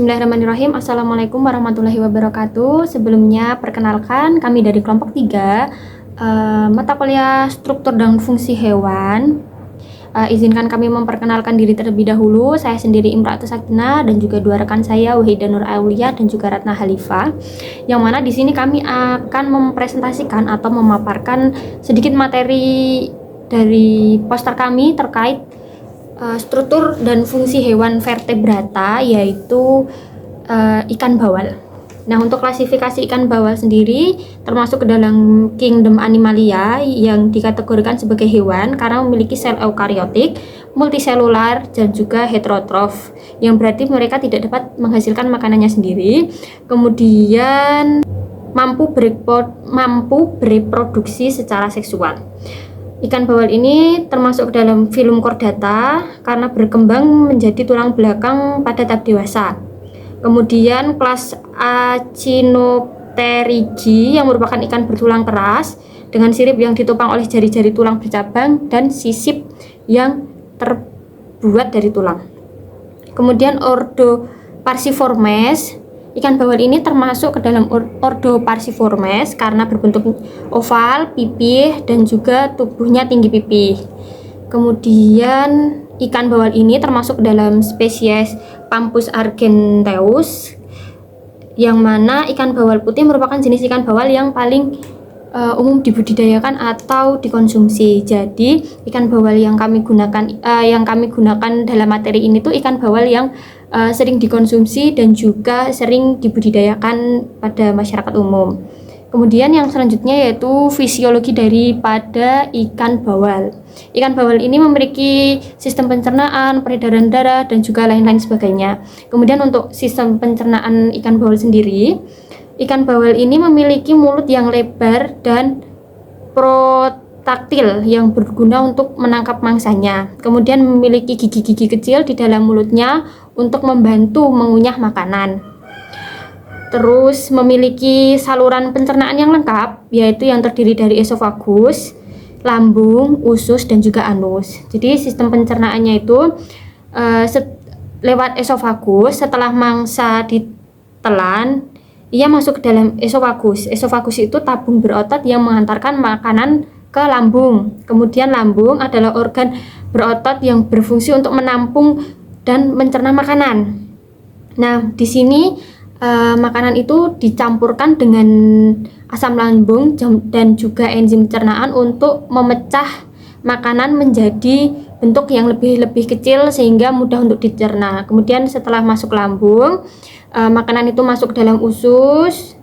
Bismillahirrahmanirrahim. Assalamualaikum warahmatullahi wabarakatuh. Sebelumnya perkenalkan kami dari kelompok 3 mata kuliah struktur dan fungsi hewan. Izinkan kami memperkenalkan diri terlebih dahulu. Saya sendiri Imra'atus Sakinah dan juga dua rekan saya Wahidah Nur Aulia dan juga Ratna Halifah. Yang mana di sini kami akan mempresentasikan atau memaparkan sedikit materi dari poster kami terkait struktur dan fungsi hewan vertebrata, yaitu ikan bawal. Nah, untuk klasifikasi ikan bawal sendiri termasuk ke dalam kingdom Animalia yang dikategorikan sebagai hewan karena memiliki sel eukariotik, multiselular, dan juga heterotrof, yang berarti mereka tidak dapat menghasilkan makanannya sendiri. Kemudian mampu bereproduksi secara seksual. Ikan bawal ini termasuk dalam filum Chordata karena berkembang menjadi tulang belakang pada tahap dewasa. Kemudian kelas Achinopterygii yang merupakan ikan bertulang keras dengan sirip yang ditopang oleh jari-jari tulang bercabang dan sisip yang terbuat dari tulang. Kemudian ordo Parsiformes. Ikan bawal ini termasuk ke dalam ordo Parsiformes karena berbentuk oval, pipih, dan juga tubuhnya tinggi pipih. Kemudian ikan bawal ini termasuk dalam spesies Pampus argenteus, yang mana ikan bawal putih merupakan jenis ikan bawal yang paling umum dibudidayakan atau dikonsumsi. Jadi ikan bawal yang kami gunakan dalam materi ini tuh ikan bawal yang sering dikonsumsi dan juga sering dibudidayakan pada masyarakat umum. Kemudian yang selanjutnya yaitu fisiologi daripada ikan bawal. Ikan bawal ini memiliki sistem pencernaan, peredaran darah, dan juga lain-lain sebagainya. Kemudian untuk sistem pencernaan ikan bawal sendiri, ikan bawal ini memiliki mulut yang lebar dan protaktil yang berguna untuk menangkap mangsanya. Kemudian memiliki gigi-gigi kecil di dalam mulutnya untuk membantu mengunyah makanan. Terus memiliki saluran pencernaan yang lengkap, yaitu yang terdiri dari esofagus, lambung, usus, dan juga anus. Jadi sistem pencernaannya itu lewat esofagus. Setelah mangsa ditelan, ia masuk ke dalam esofagus. Esofagus itu tabung berotot yang mengantarkan makanan ke lambung. Kemudian lambung adalah organ berotot yang berfungsi untuk menampung dan mencerna makanan. Nah, di sini makanan itu dicampurkan dengan asam lambung dan juga enzim pencernaan untuk memecah makanan menjadi bentuk yang lebih kecil sehingga mudah untuk dicerna. Kemudian setelah masuk lambung, makanan itu masuk ke dalam usus,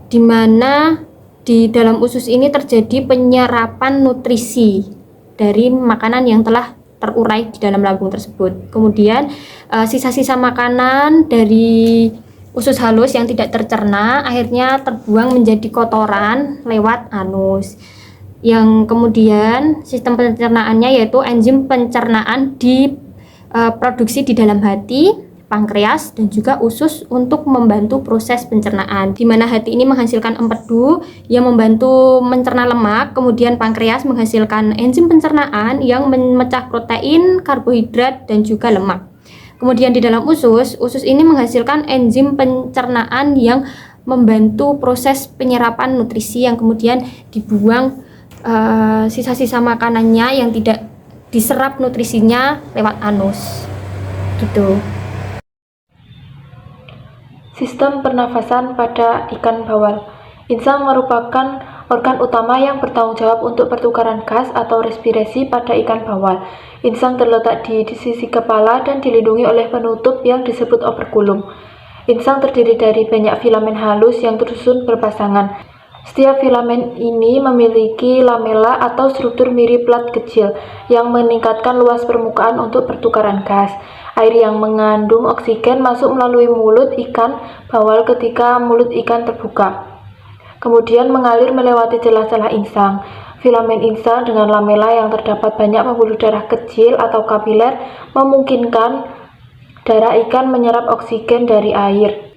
di mana di dalam usus ini terjadi penyerapan nutrisi dari makanan yang telah terurai di dalam lambung tersebut. Kemudian sisa-sisa makanan dari usus halus yang tidak tercerna akhirnya terbuang menjadi kotoran lewat anus. Yang kemudian sistem pencernaannya yaitu enzim pencernaan diproduksi di dalam hati, pankreas, dan juga usus untuk membantu proses pencernaan, di mana hati ini menghasilkan empedu yang membantu mencerna lemak, kemudian pankreas menghasilkan enzim pencernaan yang memecah protein, karbohidrat, dan juga lemak. Kemudian di dalam usus ini menghasilkan enzim pencernaan yang membantu proses penyerapan nutrisi yang kemudian dibuang sisa-sisa makanannya yang tidak diserap nutrisinya lewat anus. Gitu. Sistem pernafasan pada ikan bawal. Insang merupakan organ utama yang bertanggung jawab untuk pertukaran gas atau respirasi pada ikan bawal. Insang terletak di sisi kepala dan dilindungi oleh penutup yang disebut operkulum. Insang terdiri dari banyak filamen halus yang tersusun berpasangan. Setiap filamen ini memiliki lamela atau struktur mirip plat kecil yang meningkatkan luas permukaan untuk pertukaran gas. Air yang mengandung oksigen masuk melalui mulut ikan bawal ketika mulut ikan terbuka, kemudian mengalir melewati celah-celah insang. Filamen insang dengan lamela yang terdapat banyak pembuluh darah kecil atau kapiler memungkinkan darah ikan menyerap oksigen dari air.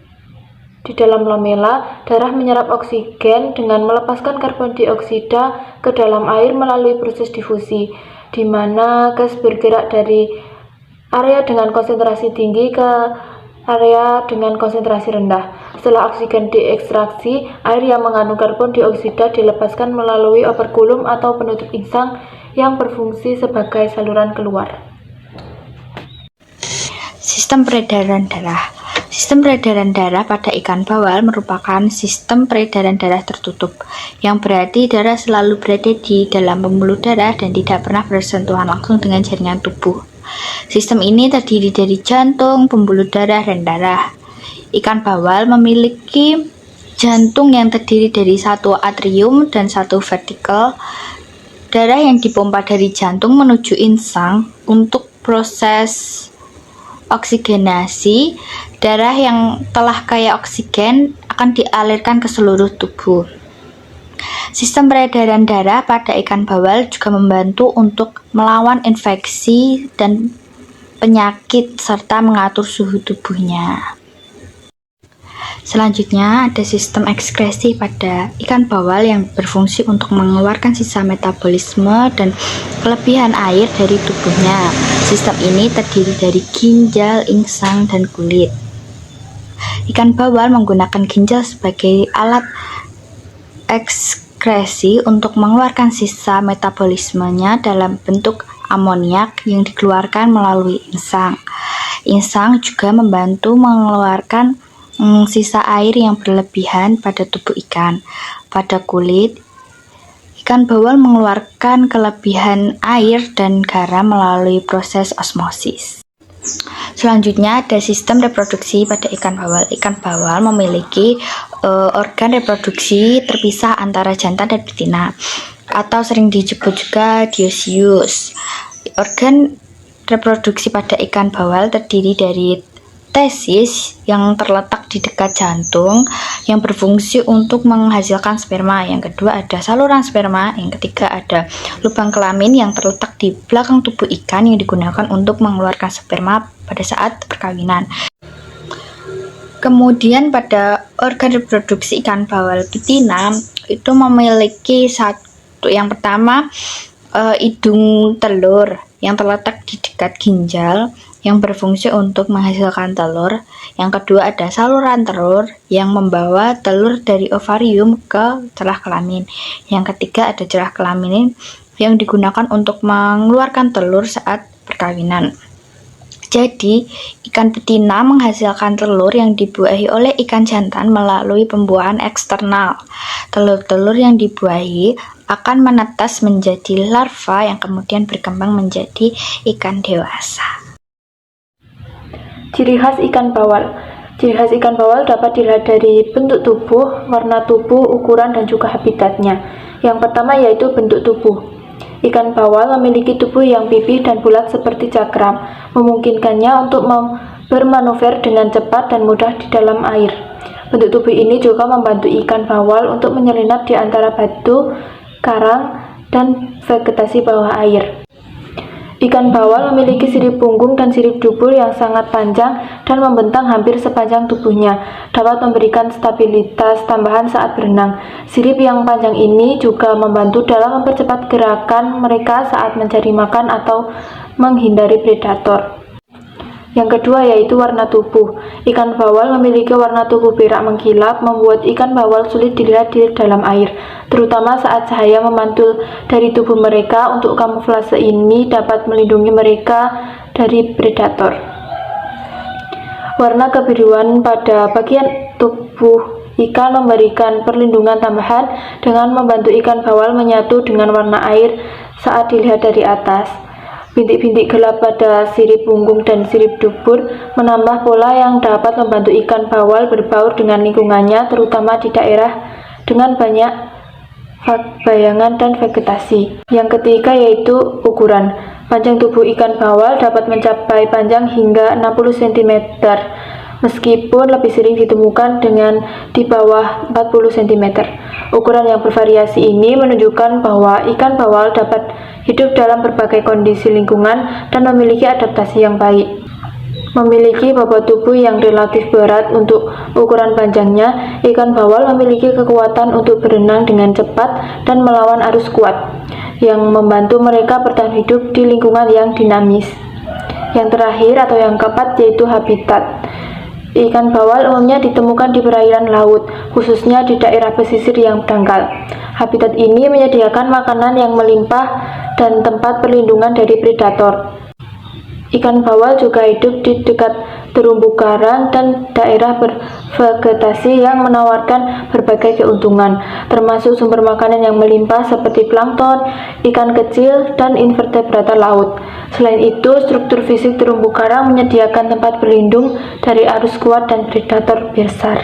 Di dalam lamela, darah menyerap oksigen dengan melepaskan karbon dioksida ke dalam air melalui proses difusi, di mana gas bergerak dari area dengan konsentrasi tinggi ke area dengan konsentrasi rendah. Setelah oksigen diekstraksi, air yang mengandung karbon dioksida dilepaskan melalui operkulum atau penutup insang yang berfungsi sebagai saluran keluar. Sistem peredaran darah. Sistem peredaran darah pada ikan bawal merupakan sistem peredaran darah tertutup, yang berarti darah selalu berada di dalam pembuluh darah dan tidak pernah bersentuhan langsung dengan jaringan tubuh. Sistem ini terdiri dari jantung, pembuluh darah, dan darah. Ikan bawal memiliki jantung yang terdiri dari satu atrium dan satu ventrikel. Darah yang dipompa dari jantung menuju insang untuk proses oksigenasi. Darah yang telah kaya oksigen akan dialirkan ke seluruh tubuh. Sistem peredaran darah pada ikan bawal juga membantu untuk melawan infeksi dan penyakit serta mengatur suhu tubuhnya. Selanjutnya ada sistem ekskresi pada ikan bawal yang berfungsi untuk mengeluarkan sisa metabolisme dan kelebihan air dari tubuhnya. Sistem ini terdiri dari ginjal, insang, dan kulit. Ikan bawal menggunakan ginjal sebagai alat ekskresi untuk mengeluarkan sisa metabolismenya dalam bentuk amoniak yang dikeluarkan melalui insang. Insang juga membantu mengeluarkan sisa air yang berlebihan pada tubuh ikan. Pada kulit, ikan bawal mengeluarkan kelebihan air dan garam melalui proses osmosis. Selanjutnya ada sistem reproduksi pada ikan bawal. Ikan bawal memiliki organ reproduksi terpisah antara jantan dan betina, atau sering disebut juga dioecious. Organ reproduksi pada ikan bawal terdiri dari testis yang terletak di dekat jantung yang berfungsi untuk menghasilkan sperma. Yang kedua ada saluran sperma. Yang ketiga ada lubang kelamin yang terletak di belakang tubuh ikan yang digunakan untuk mengeluarkan sperma pada saat perkawinan. Kemudian pada organ reproduksi ikan bawal betina itu memiliki satu, yang pertama hidung telur yang terletak di dekat ginjal yang berfungsi untuk menghasilkan telur. Yang kedua ada saluran telur yang membawa telur dari ovarium ke celah kelamin. Yang ketiga ada celah kelamin yang digunakan untuk mengeluarkan telur saat perkawinan. Jadi, ikan betina menghasilkan telur yang dibuahi oleh ikan jantan melalui pembuahan eksternal. Telur-telur yang dibuahi akan menetas menjadi larva yang kemudian berkembang menjadi ikan dewasa. Ciri khas ikan bawal. Ciri khas ikan bawal dapat dilihat dari bentuk tubuh, warna tubuh, ukuran, dan juga habitatnya. Yang pertama yaitu bentuk tubuh. Ikan bawal memiliki tubuh yang pipih dan bulat seperti cakram, memungkinkannya untuk bermanuver dengan cepat dan mudah di dalam air. Bentuk tubuh ini juga membantu ikan bawal untuk menyelinap di antara batu, karang, dan vegetasi bawah air. Ikan bawal memiliki sirip punggung dan sirip dubur yang sangat panjang dan membentang hampir sepanjang tubuhnya, dapat memberikan stabilitas tambahan saat berenang. Sirip yang panjang ini juga membantu dalam mempercepat gerakan mereka saat mencari makan atau menghindari predator. Yang kedua yaitu warna tubuh. Ikan bawal memiliki warna tubuh perak mengkilap, membuat ikan bawal sulit dilihat di dalam air, terutama saat cahaya memantul dari tubuh mereka. Untuk kamuflase ini dapat melindungi mereka dari predator. Warna kebiruan pada bagian tubuh ikan memberikan perlindungan tambahan dengan membantu ikan bawal menyatu dengan warna air saat dilihat dari atas. Bintik-bintik gelap pada sirip punggung dan sirip dubur menambah pola yang dapat membantu ikan bawal berbaur dengan lingkungannya, terutama di daerah dengan banyak bayangan dan vegetasi. Yang ketiga yaitu ukuran. Panjang tubuh ikan bawal dapat mencapai panjang hingga 60 cm, meskipun lebih sering ditemukan dengan di bawah 40 cm. Ukuran yang bervariasi ini menunjukkan bahwa ikan bawal dapat hidup dalam berbagai kondisi lingkungan dan memiliki adaptasi yang baik. Memiliki bobot tubuh yang relatif berat untuk ukuran panjangnya, ikan bawal memiliki kekuatan untuk berenang dengan cepat dan melawan arus kuat, yang membantu mereka bertahan hidup di lingkungan yang dinamis. Yang terakhir atau yang keempat yaitu habitat. Ikan bawal umumnya ditemukan di perairan laut, khususnya di daerah pesisir yang dangkal. Habitat ini menyediakan makanan yang melimpah dan tempat perlindungan dari predator. Ikan bawal juga hidup di dekat terumbu karang dan daerah bervegetasi yang menawarkan berbagai keuntungan, termasuk sumber makanan yang melimpah seperti plankton, ikan kecil, dan invertebrata laut. Selain itu, struktur fisik terumbu karang menyediakan tempat berlindung dari arus kuat dan predator besar.